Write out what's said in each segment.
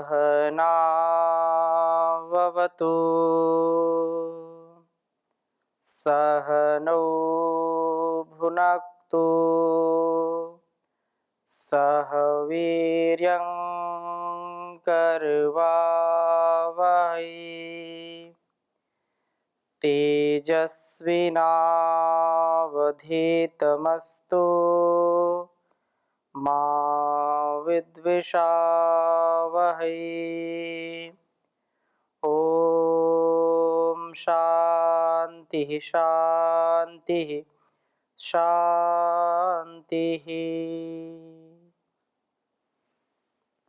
सहनाववतु सहनौ भुनक्तु सह वीर्यं करवावहै तेजस्विनावधीतमस्तु मा विद्विषावहै। ओम शांति शांति शांति।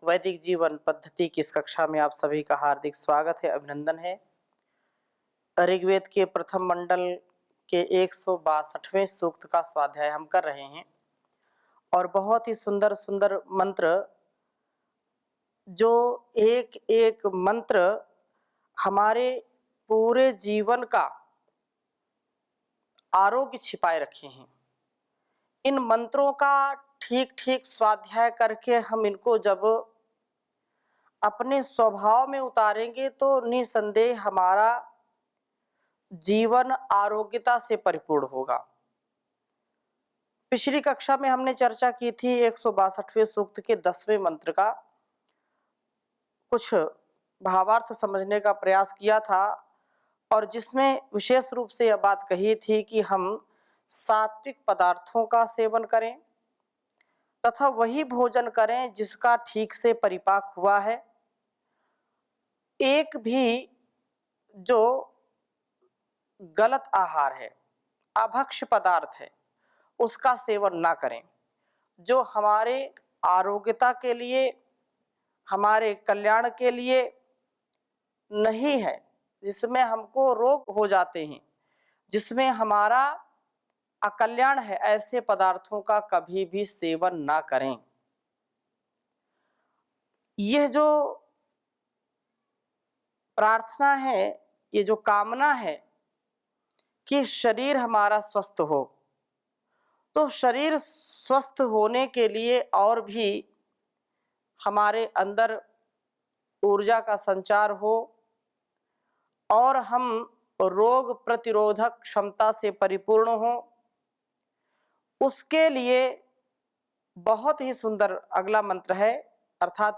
वैदिक जीवन पद्धति की इस कक्षा में आप सभी का हार्दिक स्वागत है, अभिनंदन है। ऋग्वेद के प्रथम मंडल के 162वें सूक्त का स्वाध्याय हम कर रहे हैं और बहुत ही सुंदर सुंदर मंत्र, जो एक एक मंत्र हमारे पूरे जीवन का आरोग्य छिपाए रखे हैं। इन मंत्रों का ठीक ठीक स्वाध्याय करके हम इनको जब अपने स्वभाव में उतारेंगे तो निसंदेह हमारा जीवन आरोग्यता से परिपूर्ण होगा। पिछली कक्षा में हमने चर्चा की थी 162वें सूक्त के 10वें मंत्र का, कुछ भावार्थ समझने का प्रयास किया था और जिसमें विशेष रूप से यह बात कही थी कि हम सात्विक पदार्थों का सेवन करें तथा वही भोजन करें जिसका ठीक से परिपाक हुआ है। एक भी जो गलत आहार है, अभक्ष्य पदार्थ है, उसका सेवन ना करें। जो हमारे आरोग्यता के लिए, हमारे कल्याण के लिए नहीं है, जिसमें हमको रोग हो जाते हैं, जिसमें हमारा अकल्याण है, ऐसे पदार्थों का कभी भी सेवन ना करें। यह जो प्रार्थना है, ये जो कामना है कि शरीर हमारा स्वस्थ हो, तो शरीर स्वस्थ होने के लिए और भी हमारे अंदर ऊर्जा का संचार हो और हम रोग प्रतिरोधक क्षमता से परिपूर्ण हो, उसके लिए बहुत ही सुंदर अगला मंत्र है, अर्थात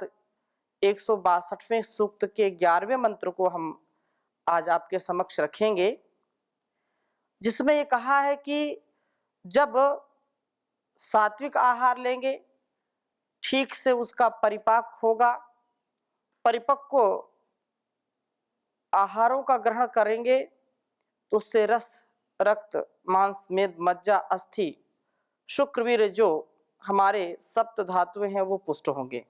162वें सूक्त के 11वें मंत्र को हम आज आपके समक्ष रखेंगे, जिसमें ये कहा है कि जब सात्विक आहार लेंगे, ठीक से उसका परिपाक होगा, परिपक्व आहारों का ग्रहण करेंगे तो उससे रस, रक्त, मांस, मेद, मज्जा, अस्थि, शुक्रवीर जो हमारे सप्त धातुएं हैं वो पुष्ट होंगे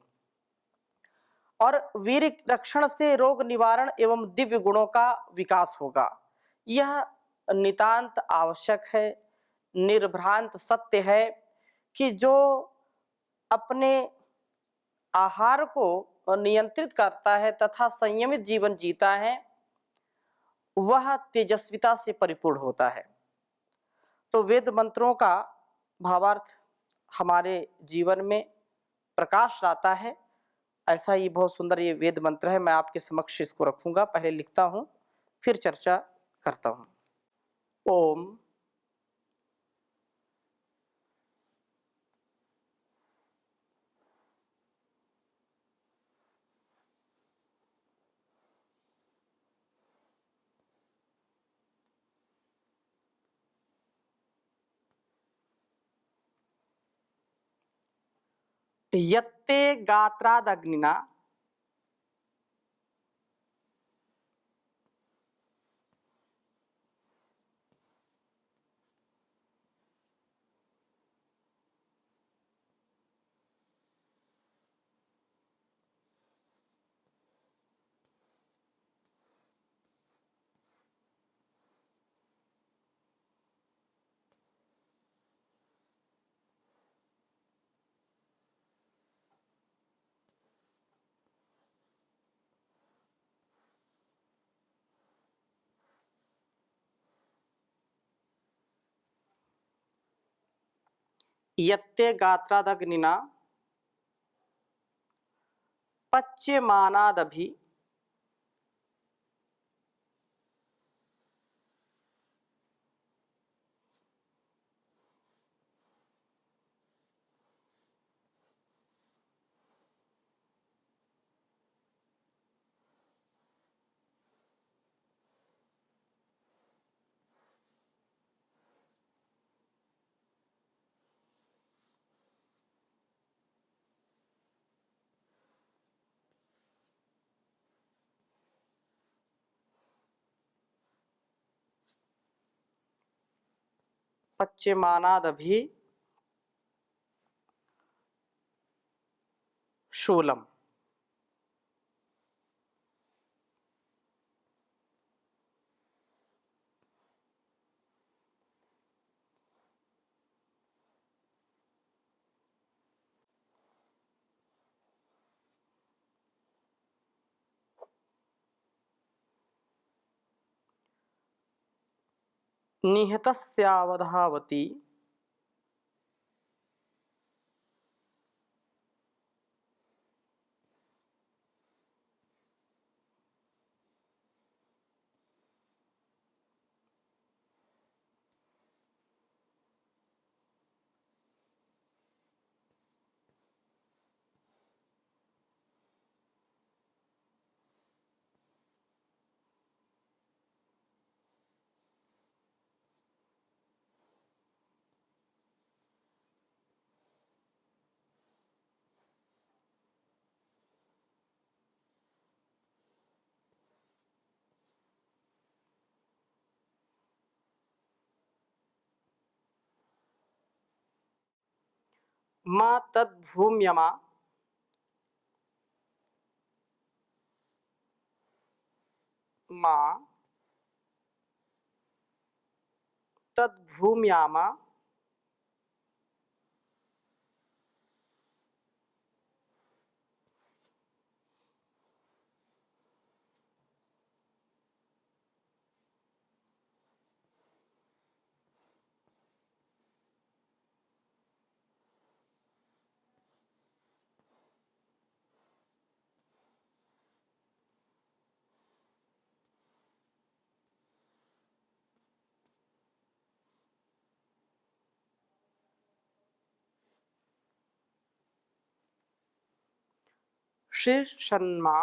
और वीर रक्षण से रोग निवारण एवं दिव्य गुणों का विकास होगा। यह नितांत आवश्यक है, निर्भ्रांत सत्य है कि जो अपने आहार को नियंत्रित करता है तथा संयमित जीवन जीता है, वह तेजस्विता से परिपूर्ण होता है। तो वेद मंत्रों का भावार्थ हमारे जीवन में प्रकाश लाता है। ऐसा ही बहुत सुंदर ये वेद मंत्र है। मैं आपके समक्ष इसको रखूंगा, पहले लिखता हूं फिर चर्चा करता हूं। ओम यत्ते गात्रादग्निना यत्ते गात्रादग्निना पच्यमानादभि पच्यमानादभि शूलम। निहतस्यावधावति मा तद्भूम्यमा मा तद्भूम्यामा शीर्षन्मा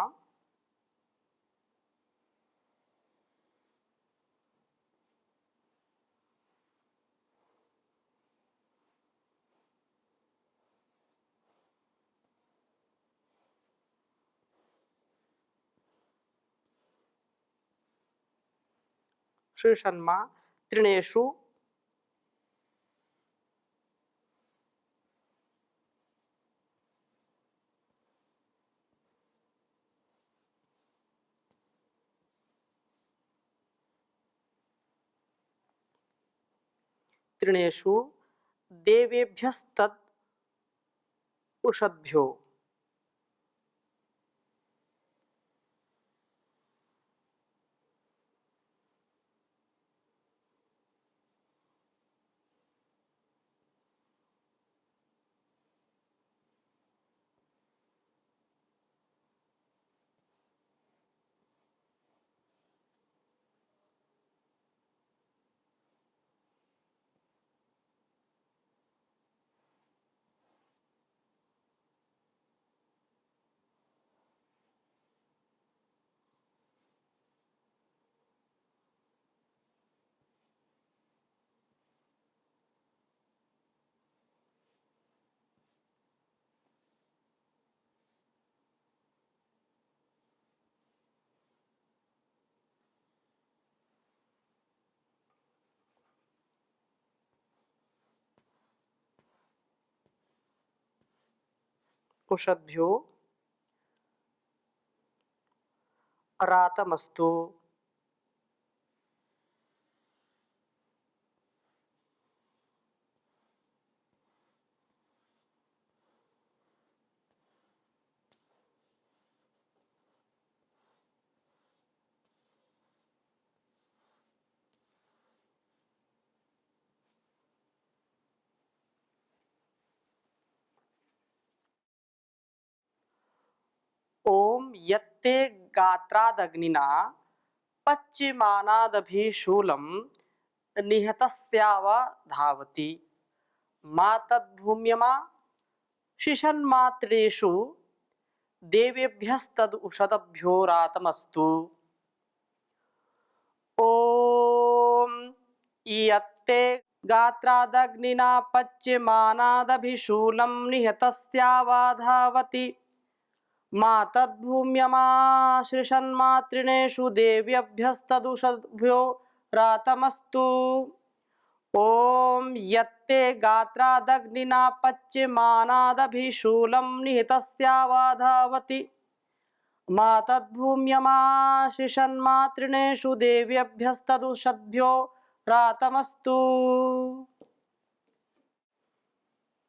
शीर्षन्मा तृणेषु तृणेषु देवेभ्यस्तद् उषद्भ्यो उषद्भ्यो रातमस्तु। ओम यत्ते गात्रादग्निना पच्यमानादभिशूलं निहतस्यावधावति मा तद्भूम्यमा शिशन्मात्रेषु देवेभ्यस्तदुषदभ्यो रातमस्तु। ओम यत्ते गात्रादग्निना पच्यमानादभिशूलं निहतस्यावधावति मा तद्भूम्यमाश्रिषन्मातृणेषु देव्यभ्यस्तदुषद्भ्यो रातमस्तु। ओम यत्ते गात्रादग्निना पच्यमानादभिशूलं निहतस्यावधावति मा तद्भूम्यमाश्रिषन्मातृणेषु देव्यभ्यस्तदुषद्भ्यो रातमस्तु।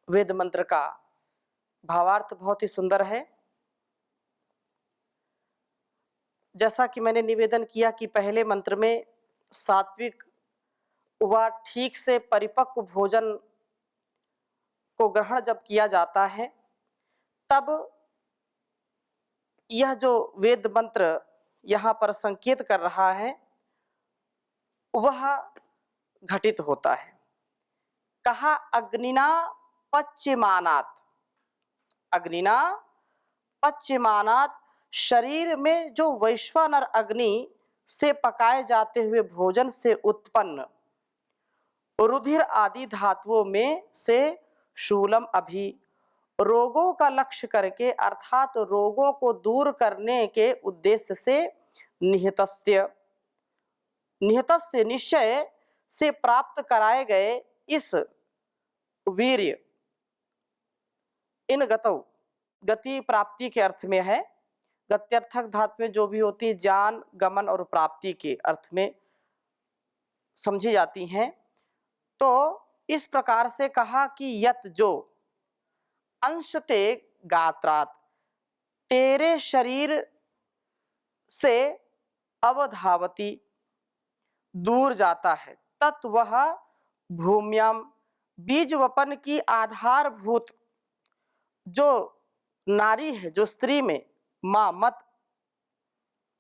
वेद मंत्र का भावार्थ बहुत ही सुंदर है। जैसा कि मैंने निवेदन किया कि पहले मंत्र में सात्विक व ठीक से परिपक्व भोजन को ग्रहण जब किया जाता है तब यह जो वेद मंत्र यहाँ पर संकेत कर रहा है वह घटित होता है। कहा अग्निना पच्यमानात्, अग्निना पच्यमानात्, शरीर में जो वैश्वानर अग्नि से पकाए जाते हुए भोजन से उत्पन्न रुधिर आदि धातुओं में से शूलम अभी, रोगों का लक्ष्य करके अर्थात रोगों को दूर करने के उद्देश्य से निहतस्य, निहतस्य निश्चय से प्राप्त कराए गए इस वीर्य, इन गतौ, गति प्राप्ति के अर्थ में है। गत्यर्थक धातु में जो भी होती है ज्ञान गमन और प्राप्ति के अर्थ में समझी जाती हैं। तो इस प्रकार से कहा कि यत जो अंशते गात्रात, तेरे शरीर से अवधावती, दूर जाता है, तत् वह भूम्याम, बीज वपन की आधारभूत जो नारी है, जो स्त्री में मां मत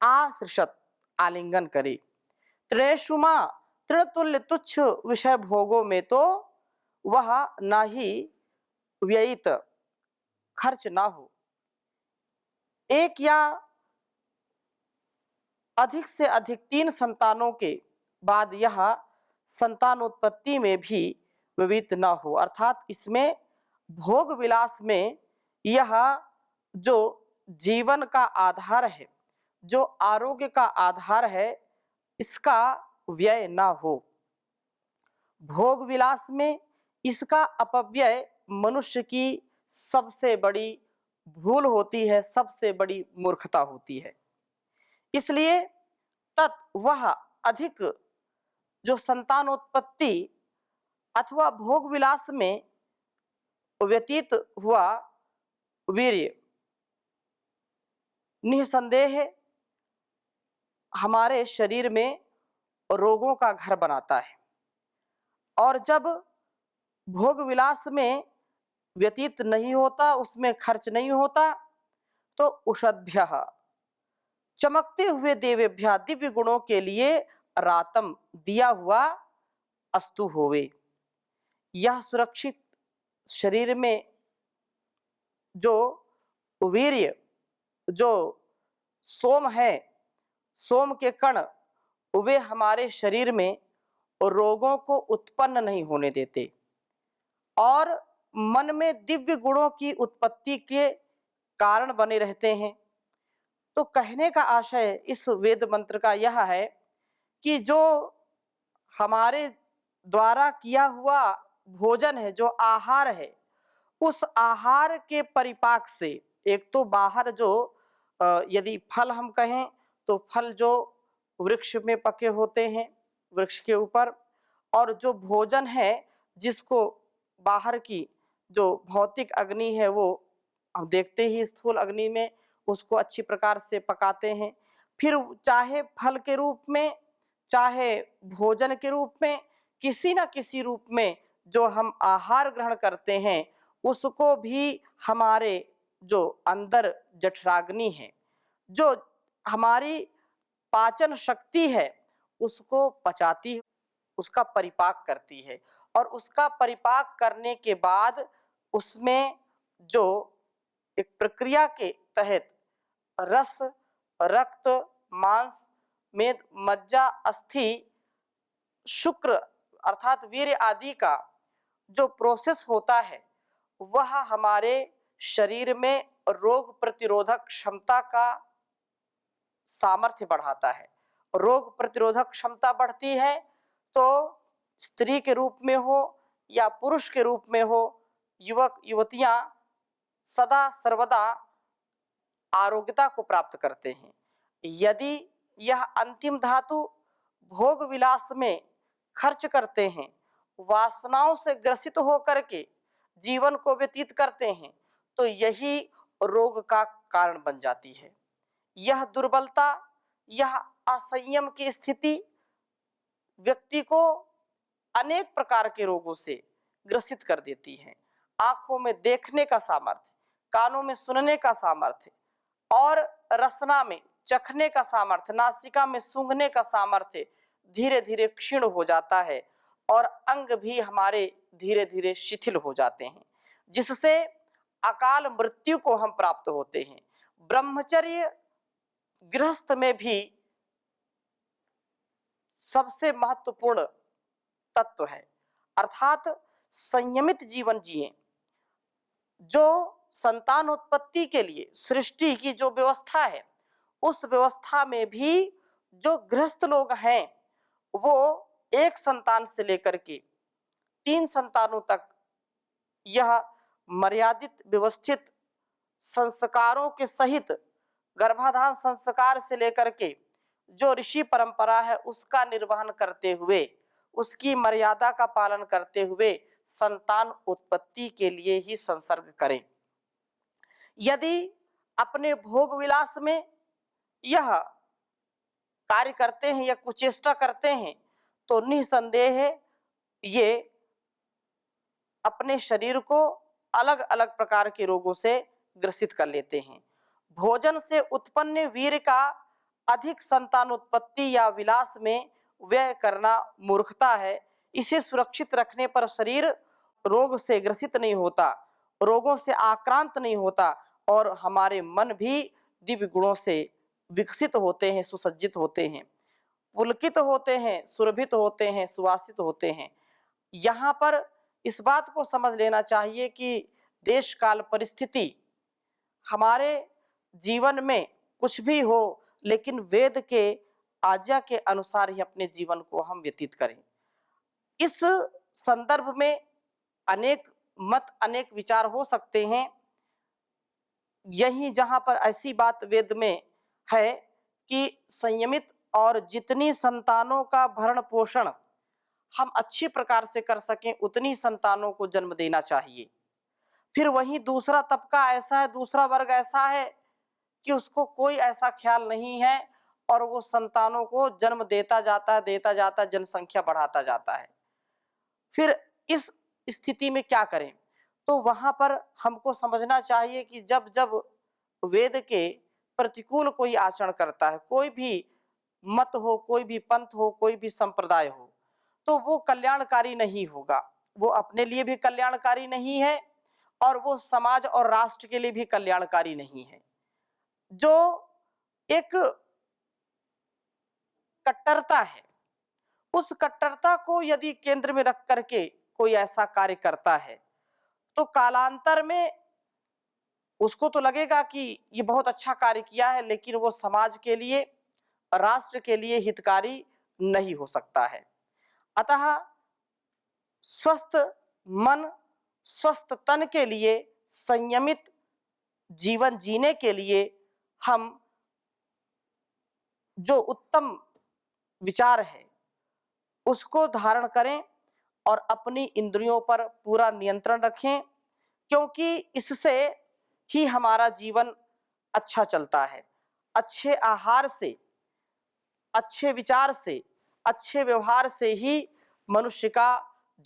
आश्रिषत, आलिंगन करे, त्रेषु मां, तृणतुल्य तुच्छ विषय भोगों में तो वह न ही व्ययित, खर्च ना हो। एक या अधिक से अधिक 3 संतानों के बाद यह संतानोत्पत्ति में भी व्यतीत न हो, अर्थात इसमें भोग विलास में यह जो जीवन का आधार है, जो आरोग्य का आधार है, इसका व्यय न हो। भोग विलास में इसका अपव्यय मनुष्य की सबसे बड़ी भूल होती है, सबसे बड़ी मूर्खता होती है। इसलिए तत् वह अधिक जो संतानोत्पत्ति अथवा भोग विलास में व्यतीत हुआ वीर्य निसंदेह हमारे शरीर में रोगों का घर बनाता है, और जब भोग विलास में व्यतीत नहीं होता, उसमें खर्च नहीं होता, तो उषद्भ्यः, चमकते हुए देवेभ्यः, दिव्य गुणों के लिए रातम, दिया हुआ अस्तु होवे। यह सुरक्षित शरीर में जो वीर्य, जो सोम है, सोम के कण, वे हमारे शरीर में रोगों को उत्पन्न नहीं होने देते और मन में दिव्य गुणों की उत्पत्ति के कारण बने रहते हैं। तो कहने का आशय इस वेद मंत्र का यह है कि जो हमारे द्वारा किया हुआ भोजन है, जो आहार है, उस आहार के परिपाक से एक तो बाहर जो यदि फल हम कहें तो फल जो वृक्ष में पके होते हैं, वृक्ष के ऊपर, और जो भोजन है जिसको बाहर की जो भौतिक अग्नि है वो हम देखते ही स्थूल अग्नि में उसको अच्छी प्रकार से पकाते हैं। फिर चाहे फल के रूप में, चाहे भोजन के रूप में, किसी न किसी रूप में जो हम आहार ग्रहण करते हैं उसको भी हमारे जो अंदर जठराग्नि है, जो हमारी पाचन शक्ति है, उसको पचाती है, उसका परिपाक करती है, और उसका परिपाक करने के बाद उसमें जो एक प्रक्रिया के तहत रस, रक्त, मांस, मेद, मज्जा, अस्थि, शुक्र अर्थात वीर्य आदि का जो प्रोसेस होता है, वह हमारे शरीर में रोग प्रतिरोधक क्षमता का सामर्थ्य बढ़ाता है। रोग प्रतिरोधक क्षमता बढ़ती है तो स्त्री के रूप में हो या पुरुष के रूप में हो, युवक युवतियां सदा सर्वदा आरोग्यता को प्राप्त करते हैं। यदि यह अंतिम धातु भोग विलास में खर्च करते हैं, वासनाओं से ग्रसित होकर के जीवन को व्यतीत करते हैं, तो यही रोग का कारण बन जाती है। यह दुर्बलता, यह असंयम की स्थिति व्यक्ति को अनेक प्रकार के रोगों से ग्रसित कर देती है। आंखों में देखने का सामर्थ्य, कानों में सुनने का सामर्थ्य और रसना में चखने का सामर्थ्य, नासिका में सूंघने का सामर्थ्य धीरे धीरे क्षीण हो जाता है और अंग भी हमारे धीरे धीरे शिथिल हो जाते हैं, जिससे अकाल मृत्यु को हम प्राप्त होते हैं। ब्रह्मचर्य गृहस्थ में भी सबसे महत्वपूर्ण तत्व है, अर्थात संयमित जीवन जिए। जो संतान उत्पत्ति के लिए सृष्टि की जो व्यवस्था है, उस व्यवस्था में भी जो गृहस्थ लोग हैं वो एक संतान से लेकर के 3 संतानों तक यह मर्यादित व्यवस्थित संस्कारों के सहित गर्भाधान संस्कार से लेकर के जो ऋषि परंपरा है उसका निर्वहन करते हुए, उसकी मर्यादा का पालन करते हुए संतान उत्पत्ति के लिए ही संसर्ग करें। यदि अपने भोग विलास में यह कार्य करते हैं या कुचेष्टा करते हैं तो निसंदेह ये अपने शरीर को अलग अलग प्रकार के रोगों से ग्रसित कर लेते हैं। भोजन से उत्पन्न वीर्य का अधिक संतान उत्पत्ति या विलास में व्यय करना मूर्खता है। इसे सुरक्षित रखने पर शरीर रोग से ग्रसित नहीं होता, रोगों से आक्रांत नहीं होता और हमारे मन भी दिव्य गुणों से विकसित होते हैं, सुसज्जित होते हैं, पुलकित होते हैं, सुरभित होते हैं, सुवासित होते हैं। यहाँ पर इस बात को समझ लेना चाहिए कि देश काल परिस्थिति हमारे जीवन में कुछ भी हो, लेकिन वेद के आज्ञा के अनुसार ही अपने जीवन को हम व्यतीत करें। इस संदर्भ में अनेक मत, अनेक विचार हो सकते हैं। यही जहां पर ऐसी बात वेद में है कि संयमित और जितनी संतानों का भरण पोषण हम अच्छी प्रकार से कर सकें, उतनी संतानों को जन्म देना चाहिए। फिर वही दूसरा तबका ऐसा है, दूसरा वर्ग ऐसा है कि उसको कोई ऐसा ख्याल नहीं है और वो संतानों को जन्म देता जाता है, जनसंख्या बढ़ाता जाता है। फिर इस स्थिति में क्या करें? तो वहां पर हमको समझना चाहिए कि जब जब वेद के प्रतिकूल कोई आचरण करता है, कोई भी मत हो, कोई भी पंथ हो, कोई भी संप्रदाय हो, तो वो कल्याणकारी नहीं होगा। वो अपने लिए भी कल्याणकारी नहीं है और वो समाज और राष्ट्र के लिए भी कल्याणकारी नहीं है। जो एक कट्टरता है, उस कट्टरता को यदि केंद्र में रख करके कोई ऐसा कार्य करता है तो कालांतर में उसको तो लगेगा कि ये बहुत अच्छा कार्य किया है, लेकिन वो समाज के लिए, राष्ट्र के लिए हितकारी नहीं हो सकता है। अतः स्वस्थ मन, स्वस्थ तन के लिए, संयमित जीवन जीने के लिए हम जो उत्तम विचार है उसको धारण करें और अपनी इंद्रियों पर पूरा नियंत्रण रखें, क्योंकि इससे ही हमारा जीवन अच्छा चलता है। अच्छे आहार से, अच्छे विचार से, अच्छे व्यवहार से ही मनुष्य का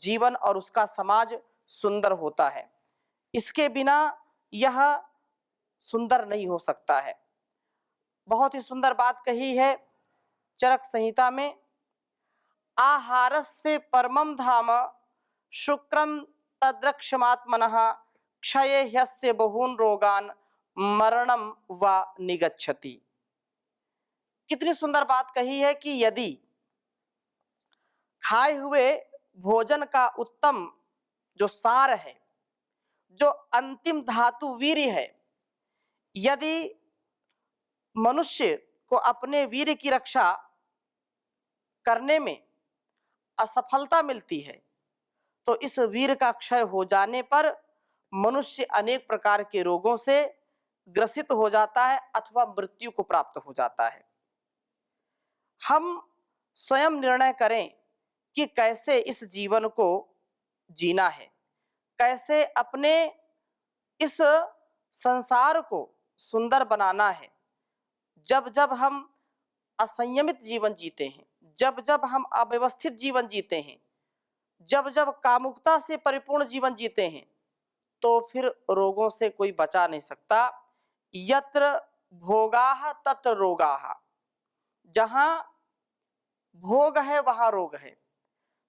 जीवन और उसका समाज सुंदर होता है। इसके बिना यह सुंदर नहीं हो सकता है। बहुत ही सुंदर बात कही है चरक संहिता में, आहारस्य परमं धाम शुक्रम तद्रक्षमात्मनः क्षये ह्यस्य बहून् रोगान् मरणम व निगच्छति। कितनी सुंदर बात कही है कि यदि खाए हुए भोजन का उत्तम जो सार है, जो अंतिम धातु वीर्य है, यदि मनुष्य को अपने वीर्य की रक्षा करने में असफलता मिलती है तो इस वीर्य का क्षय हो जाने पर मनुष्य अनेक प्रकार के रोगों से ग्रसित हो जाता है अथवा मृत्यु को प्राप्त हो जाता है। हम स्वयं निर्णय करें कि कैसे इस जीवन को जीना है, कैसे अपने इस संसार को सुंदर बनाना है। जब जब हम असंयमित जीवन जीते हैं, जब जब हम अव्यवस्थित जीवन जीते हैं, जब जब कामुकता से परिपूर्ण जीवन जीते हैं, तो फिर रोगों से कोई बचा नहीं सकता। यत्र भोगाः तत्र रोगाः, जहां भोग है वहां रोग है।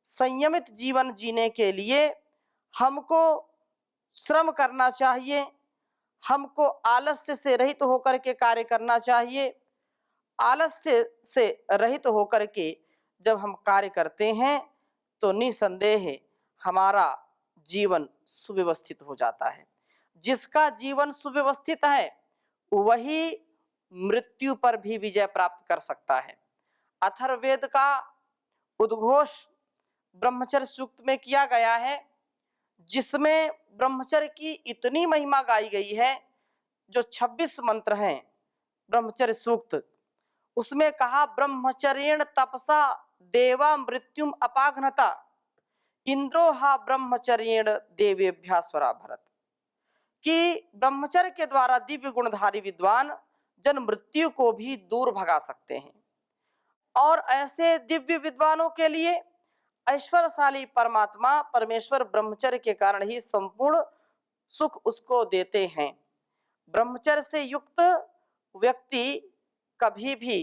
संयमित जीवन जीने के लिए हमको श्रम करना चाहिए, हमको आलस्य से रहित होकर के कार्य करना चाहिए। आलस्य से रहित होकर के जब हम कार्य करते हैं तो निसंदेह हमारा जीवन सुव्यवस्थित हो जाता है। जिसका जीवन सुव्यवस्थित है वही मृत्यु पर भी विजय प्राप्त कर सकता है। अथर्ववेद का उद्घोष ब्रह्मचर्य सूक्त में किया गया है, जिसमें ब्रह्मचर्य की इतनी महिमा गाई गई है। जो 26 मंत्र हैं ब्रह्मचर्य सूक्त, उसमें कहा ब्रह्मचर्येण तपसा देवा मृत्युम अपाघ्नता इंद्रो हा ब्रह्मचर्येण देवेभ्यः स्वरा भरत, कि ब्रह्मचर्य के द्वारा दिव्य गुणधारी विद्वान जन मृत्यु को भी दूर भगा सकते हैं। और ऐसे दिव्य विद्वानों के लिए ऐश्वर्यशाली परमात्मा परमेश्वर ब्रह्मचर्य के कारण ही संपूर्ण सुख उसको देते हैं। ब्रह्मचर्य से युक्त व्यक्ति कभी भी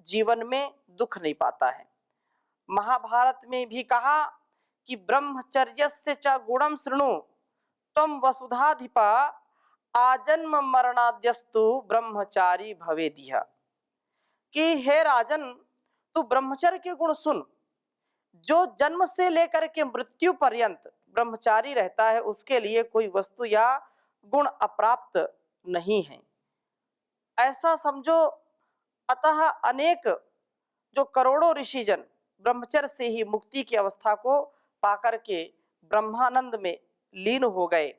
जीवन में दुख नहीं पाता है। महाभारत में भी कहा कि ब्रह्मचर्यस्य च गुणम शृणु त्वं वसुधाधिपा आजन्म मरणाद्यस्तु ब्रह्मचारी भवेदिह, कि हे राजन तू ब्रह्मचर्य के गुण सुन। जो जन्म से लेकर के मृत्यु पर्यंत ब्रह्मचारी रहता है उसके लिए कोई वस्तु या गुण अप्राप्त नहीं है, ऐसा समझो। अतः अनेक जो करोड़ों ऋषिजन ब्रह्मचर्य से ही मुक्ति की अवस्था को पाकर के ब्रह्मानंद में लीन हो गए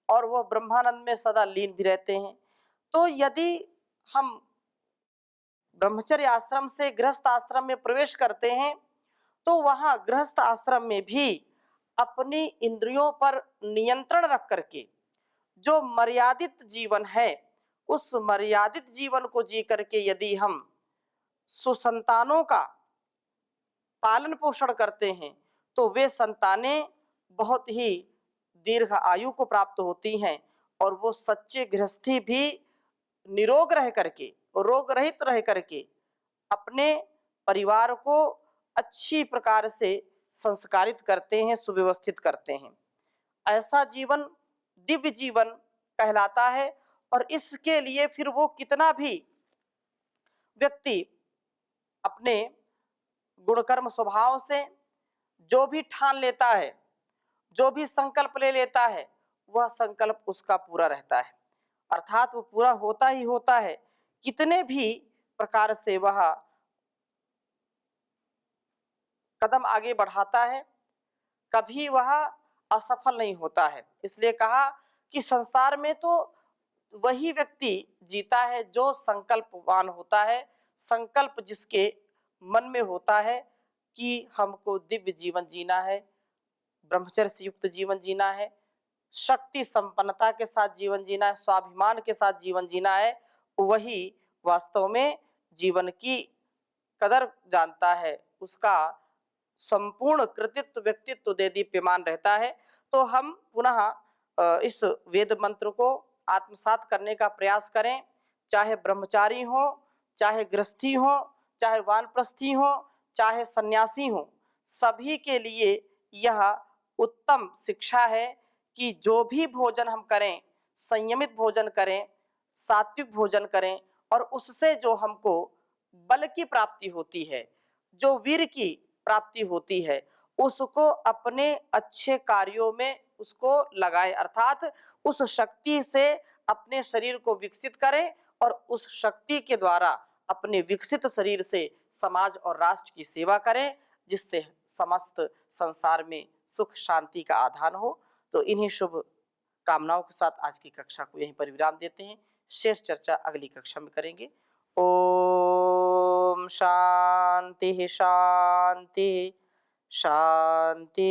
और वह ब्रह्मानंद में सदा लीन भी रहते हैं। तो यदि हम ब्रह्मचर्य आश्रम से गृहस्थ आश्रम में प्रवेश करते हैं तो वहां गृहस्थ आश्रम में भी अपनी इंद्रियों पर नियंत्रण रख करके जो मर्यादित जीवन है उस मर्यादित जीवन को जी करके यदि हम सुसंतानों का पालन पोषण करते हैं तो वे संतानें बहुत ही दीर्घ आयु को प्राप्त होती हैं और वो सच्चे गृहस्थी भी निरोग रह करके, रोग रहित रह करके अपने परिवार को अच्छी प्रकार से संस्कारित करते हैं, सुव्यवस्थित करते हैं। ऐसा जीवन दिव्य जीवन कहलाता है। और इसके लिए फिर वो कितना भी व्यक्ति अपने गुणकर्म स्वभाव से जो भी ठान लेता है, जो भी संकल्प ले लेता है, वह संकल्प उसका पूरा रहता है, अर्थात वो पूरा होता ही होता है। कितने भी प्रकार से वह कदम आगे बढ़ाता है, कभी वह असफल नहीं होता है। इसलिए कहा कि संसार में तो वही व्यक्ति जीता है जो संकल्पवान होता है, संकल्प जिसके मन में होता है कि हमको दिव्य जीवन जीना है, ब्रह्मचर्य से युक्त जीवन जीना है, शक्ति संपन्नता के साथ जीवन जीना है, स्वाभिमान के साथ जीवन जीना है, वही वास्तव में जीवन की कदर जानता है, उसका संपूर्ण कृतित्व व्यक्तित्व दे दीप्यमान रहता है। तो हम पुनः इस वेद मंत्र को आत्मसात करने का प्रयास करें, चाहे ब्रह्मचारी हो, चाहे गृहस्थी हो, चाहे वानप्रस्थी हो, चाहे सन्यासी हो। सभी के लिए यह उत्तम शिक्षा है कि जो भी भोजन हम करें, संयमित भोजन करें, सात्विक भोजन करें, और उससे जो हमको बल की प्राप्ति होती है, जो वीर की प्राप्ति होती है, उसको अपने अच्छे कार्यों में उसको लगाएं, अर्थात उस शक्ति से अपने शरीर को विकसित करें और उस शक्ति के द्वारा अपने विकसित शरीर से समाज और राष्ट्र की सेवा करें, जिससे समस्त संसार में सुख शांति का आधान हो। तो इन्हीं शुभ कामनाओं के साथ आज की कक्षा को यहीं पर विराम देते हैं। शेष चर्चा अगली कक्षा में करेंगे। ओम शांति शांति शांति।